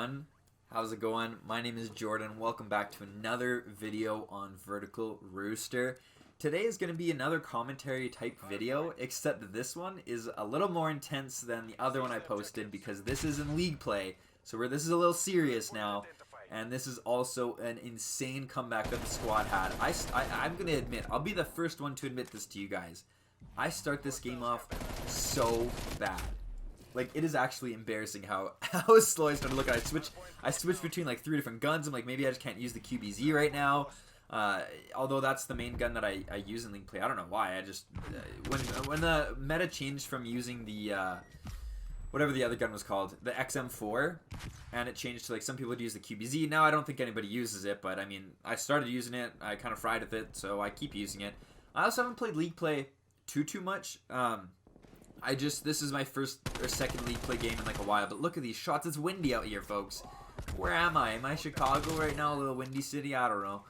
everyone, how's it going? My name is Jordan. Welcome back to another video on VerticalRoostr. Today is going to be another commentary type video, except that this one is a little more intense than the other one I posted because this is in league play, so this is a little serious now, and this is also an insane comeback that the squad had. I'm going to admit, I'll be the first one to admit this to you guys. I start this game off so bad. Like, it is actually embarrassing how slow I started looking. I switched between like 3 different guns. I'm like, maybe I just can't use the QBZ right now. Although that's the main gun that I use in league play. I don't know why. I just when the meta changed from using the whatever the other gun was called, the XM4, and it changed to like some people would use the QBZ. Now I don't think anybody uses it, but I mean, I started using it. I kind of fried with it, so I keep using it. I also haven't played league play too much. This is my first or second league play game in like a while, but look at these shots. It's windy out here, folks. Where am I? Am I Chicago right now? A little windy city? I don't know.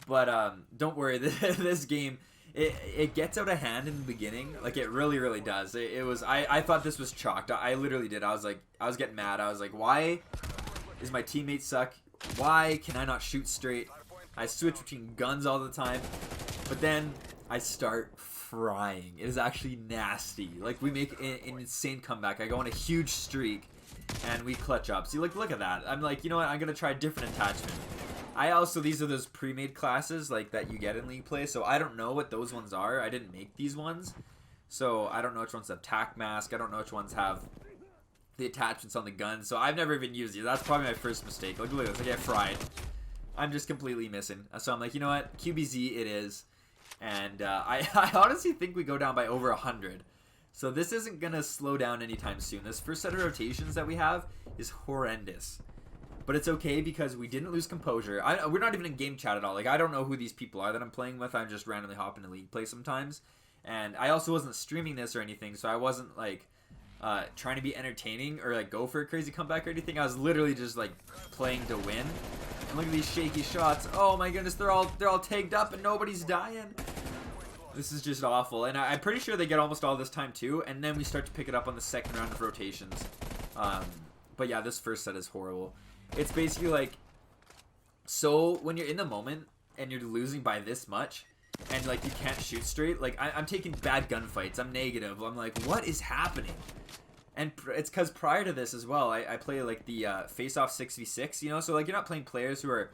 But don't worry, this game, it gets out of hand in the beginning. Like, it really does. I thought this was chalked. I literally did. I was getting mad. I was like, why is my teammate suck? Why can I not shoot straight? I switch between guns all the time. But then I start frying. It is actually nasty. Like, we make an insane comeback. I go on a huge streak and we clutch up. See, look at that. I'm like, you know what? I'm gonna try a different attachment. These are those pre-made classes like that you get in league play, so I don't know what those ones are. I didn't make these ones, so I don't know which ones have tac mask. I don't know which ones have the attachments on the gun, so I've never even used these. That's probably my first mistake. Look at this. I get fried. I'm just completely missing. So I'm like, you know what? QBZ it is. And I honestly think we go down by over 100. So this isn't going to slow down anytime soon. This first set of rotations that we have is horrendous. But it's okay because we didn't lose composure. We're not even in game chat at all. Like, I don't know who these people are that I'm playing with. I'm just randomly hopping to league play sometimes. And I also wasn't streaming this or anything, so I wasn't, like, trying to be entertaining or, like, go for a crazy comeback or anything. I was literally just, like, playing to win. And look at these shaky shots. Oh, my goodness. They're all tagged up and nobody's dying. This is just awful. And I'm pretty sure they get almost all this time, too. And then we start to pick it up on the second round of rotations. But, yeah, this first set is horrible. It's basically like, so when you're in the moment and you're losing by this much and like you can't shoot straight, like I'm taking bad gunfights, I'm negative, I'm like, what is happening? And it's because prior to this as well, I play like the face-off 6v6, you know, so like you're not playing players who are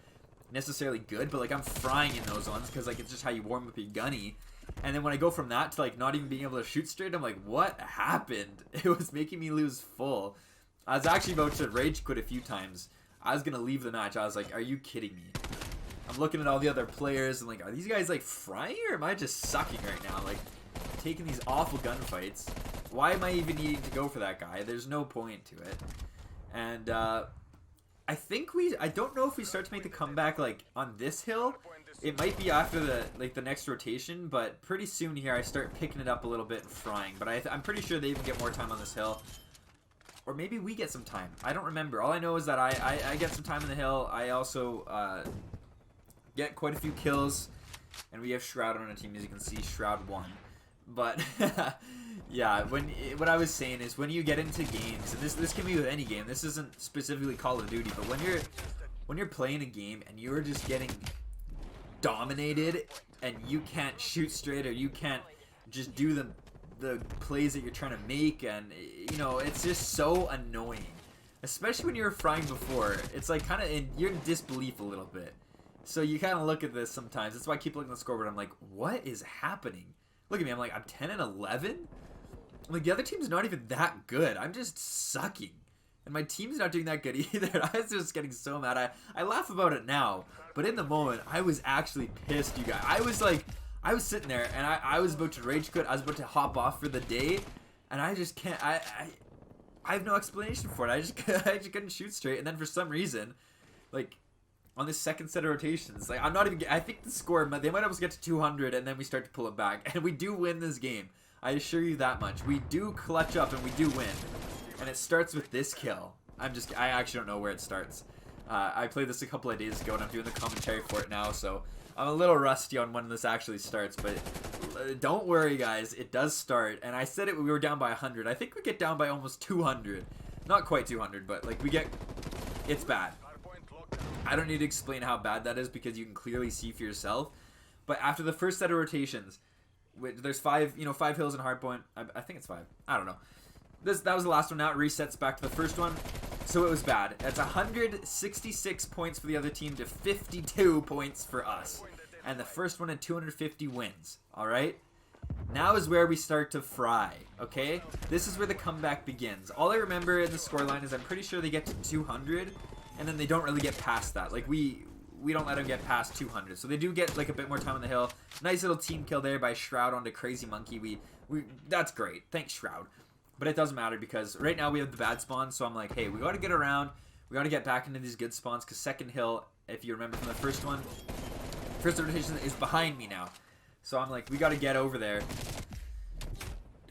necessarily good, but like I'm frying in those ones because like it's just how you warm up your gunny. And then when I go from that to like not even being able to shoot straight, I'm like, what happened? It was making me lose full. I was actually about to rage quit a few times. I was going to leave the match. I was like, are you kidding me? I'm looking at all the other players and like, are these guys like frying or am I just sucking right now? Like, taking these awful gunfights. Why am I even needing to go for that guy? There's no point to it. And I don't know if we start to make the comeback like on this hill. It might be after the next rotation, but pretty soon here I start picking it up a little bit and frying. But I'm pretty sure they even get more time on this hill. Or maybe we get some time. I don't remember. All I know is that I get some time in the hill. I also get quite a few kills. And we have Shroud on our team. As you can see, Shroud won. But, yeah, what I was saying is when you get into games, and this can be with any game. This isn't specifically Call of Duty. But when you're playing a game and you're just getting dominated and you can't shoot straight or you can't just do the plays that you're trying to make, and you know, it's just so annoying, especially when you were frying before. It's like kind of you're in disbelief a little bit, so you kind of look at this sometimes. That's why I keep looking at the scoreboard. I'm like, what is happening? Look at me. I'm like, I'm 10 and 11. Like, the other team's not even that good. I'm just sucking, and my team's not doing that good either. I was just getting so mad. I laugh about it now, but in the moment I was actually pissed, you guys. I was sitting there, and I was about to rage quit. I was about to hop off for the day, and I just can't. I have no explanation for it. I just couldn't shoot straight. And then for some reason, like on this second set of rotations, like I'm not even. I think the score they might almost get to 200, and then we start to pull it back, and we do win this game. I assure you that much. We do clutch up, and we do win. And it starts with this kill. I actually don't know where it starts. I played this a couple of days ago, and I'm doing the commentary for it now, so I'm a little rusty on when this actually starts, but don't worry, guys. It does start, and I said we were down by 100. I think we get down by almost 200. Not quite 200, but like we get It's bad. I don't need to explain how bad that is because you can clearly see for yourself. But after the first set of rotations, there's 5 hills in hardpoint. I think it's 5. I don't know. That was the last one. Now it resets back to the first one. So it was bad. That's 166 points for the other team to 52 points for us. And the first one at 250 wins. Alright? Now is where we start to fry. Okay? This is where the comeback begins. All I remember in the scoreline is I'm pretty sure they get to 200. And then they don't really get past that. Like, we don't let them get past 200. So they do get, like, a bit more time on the hill. Nice little team kill there by Shroud onto Crazy Monkey. That's great. Thanks, Shroud. But it doesn't matter because right now we have the bad spawns. So I'm like, hey, we got to get around. We got to get back into these good spawns. Because second hill, if you remember from the first one, first rotation is behind me now. So I'm like, we got to get over there.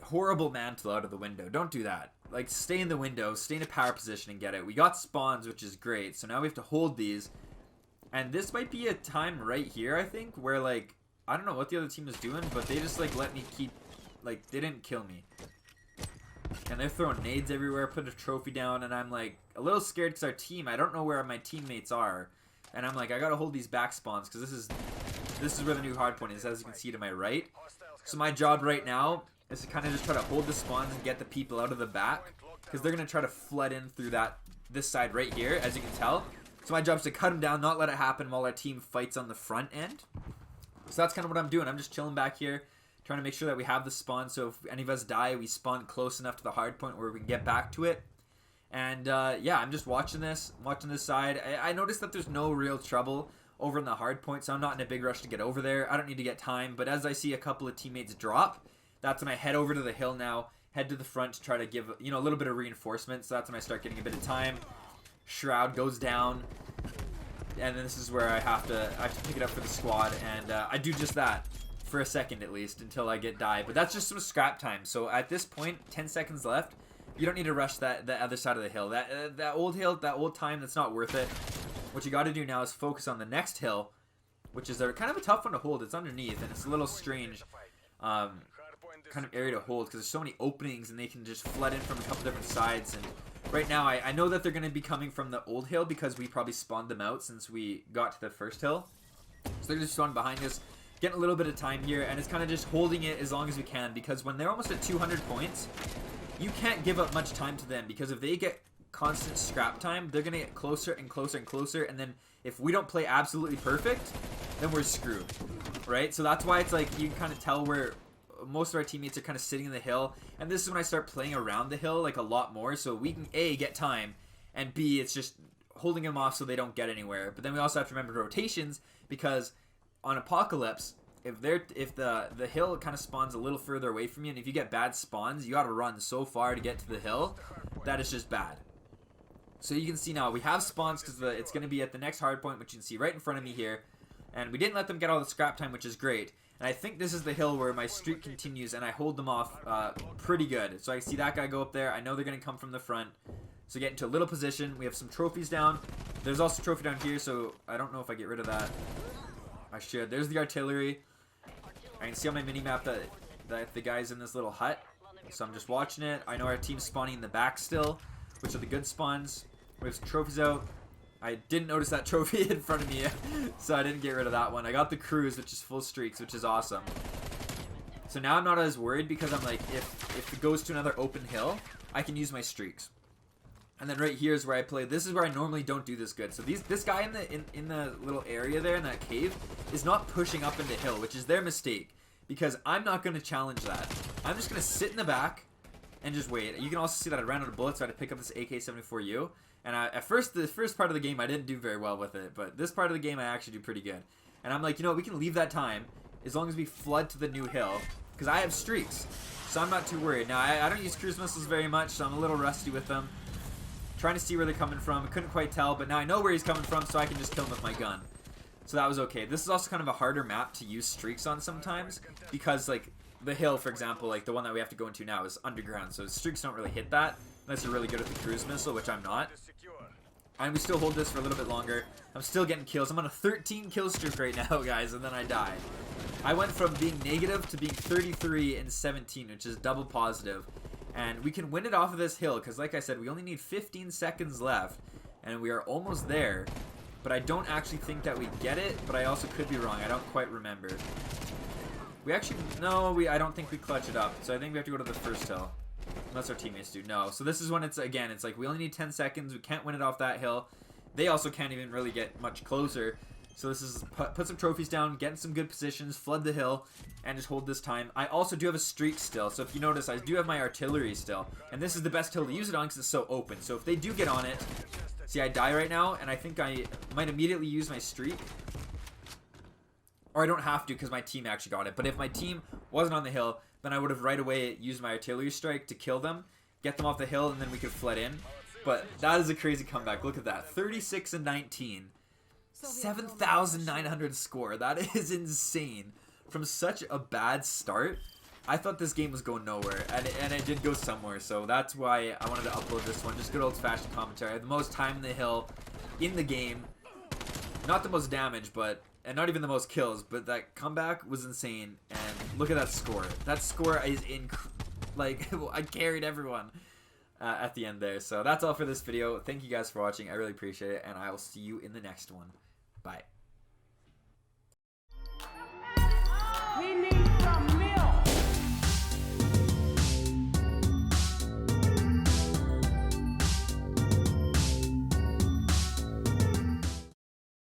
Horrible mantle out of the window. Don't do that. Like, stay in the window, stay in a power position and get it. We got spawns, which is great. So now we have to hold these. And this might be a time right here, I think, where, like, I don't know what the other team is doing, but they just, like, let me keep, like, they didn't kill me. And they're throwing nades everywhere, put a trophy down, and I'm, like, a little scared because our team, I don't know where my teammates are. And I'm like, I gotta hold these back spawns because this is where the new hardpoint is, as you can see to my right. So my job right now is to kind of just try to hold the spawns and get the people out of the back because they're going to try to flood in through this side right here, as you can tell. So my job is to cut them down, not let it happen while our team fights on the front end. So that's kind of what I'm doing. I'm just chilling back here, trying to make sure that we have the spawn. So if any of us die, we spawn close enough to the hard point where we can get back to it. And yeah, I'm just watching this side. I noticed that there's no real trouble over in the hard point, so I'm not in a big rush to get over there. I don't need to get time, but as I see a couple of teammates drop, that's when I head over to the hill now, head to the front to try to give, a little bit of reinforcement. So that's when I start getting a bit of time. Shroud goes down, and then this is where I have to pick it up for the squad, and I do just that for a second at least until I get die. But that's just some scrap time. So at this point, 10 seconds left. You don't need to rush the other side of the hill. That old hill, that old time, that's not worth it. What you got to do now is focus on the next hill, which is kind of a tough one to hold. It's underneath, and it's a little strange kind of area to hold because there's so many openings, and they can just flood in from a couple different sides. And right now, I know that they're going to be coming from the old hill because we probably spawned them out since we got to the first hill. So they're just spawning behind us, getting a little bit of time here, and it's kind of just holding it as long as we can because when they're almost at 200 points, you can't give up much time to them because if they get constant scrap time, they're going to get closer and closer and closer, and then if we don't play absolutely perfect, then we're screwed, right? So that's why it's like you can kind of tell where most of our teammates are kind of sitting in the hill, and this is when I start playing around the hill like a lot more, so we can A, get time, and B, it's just holding them off so they don't get anywhere. But then we also have to remember rotations because on Apocalypse, if the hill kind of spawns a little further away from you, and if you get bad spawns, you got to run so far to get to the hill, that is just bad. So you can see now we have spawns because it's going to be at the next hardpoint, which you can see right in front of me here, and we didn't let them get all the scrap time, which is great. And I think this is the hill where my streak continues, and I hold them off pretty good. So I see that guy go up there. I know they're going to come from the front. So get into a little position. We have some trophies down. There's also a trophy down here, so I don't know if I get rid of that. I should. There's the artillery. I can see on my mini-map that the guy's in this little hut. So I'm just watching it. I know our team's spawning in the back still, which are the good spawns. We have some trophies out. I didn't notice that trophy in front of me, so I didn't get rid of that one. I got the cruise, which is full streaks, which is awesome. So now I'm not as worried because I'm like, if it goes to another open hill, I can use my streaks. And then right here is where I play. This is where I normally don't do this good. So this guy in the little area there in that cave is not pushing up into hill, which is their mistake because I'm not going to challenge that. I'm just going to sit in the back and just wait. You can also see that I ran out of bullets, so I had to pick up this AK-74U. And the first part of the game, I didn't do very well with it. But this part of the game, I actually do pretty good. And I'm like, we can leave that time as long as we flood to the new hill. Because I have streaks. So I'm not too worried. Now, I don't use cruise missiles very much, so I'm a little rusty with them. Trying to see where they're coming from. I couldn't quite tell, but now I know where he's coming from, so I can just kill him with my gun. So that was okay. This is also kind of a harder map to use streaks on sometimes. Because, like, the hill, for example, like the one that we have to go into now is underground. So streaks don't really hit that. Unless you're really good at the cruise missile, which I'm not. And we still hold this for a little bit longer. I'm still getting kills. I'm on a 13 kill streak right now, guys, and then I die. I went from being negative to being 33 and 17, which is double positive. And we can win it off of this hill, because like I said, we only need 15 seconds left. and we are almost there. But I don't actually think that we get it, but I also could be wrong. I don't quite remember. We actually, no, I don't think we clutch it up. So I think we have to go to the first hill. Unless our teammates do. No. So this is when it's, again, it's like we only need 10 seconds. We can't win it off that hill. They also can't even really get much closer. So this is put some trophies down, get in some good positions, flood the hill, and just hold this time. I also do have a streak still. So if you notice, I do have my artillery still. And this is the best hill to use it on because it's so open. So if they do get on it, see, I die right now, and I think I might immediately use my streak. Or I don't have to because my team actually got it. But if my team wasn't on the hill, then I would have right away used my artillery strike to kill them, get them off the hill, and then we could flood in. But that is a crazy comeback. Look at that. 36 and 19. 7,900 score. That is insane. From such a bad start, I thought this game was going nowhere, and it did go somewhere, so that's why I wanted to upload this one. Just good old-fashioned commentary. I had the most time in the hill in the game. Not the most damage, and not even the most kills, but that comeback was insane, and look at that score. That score is like, I carried everyone at the end there. So that's all for this video. Thank you guys for watching. I really appreciate it, and I will see you in the next one. Bye.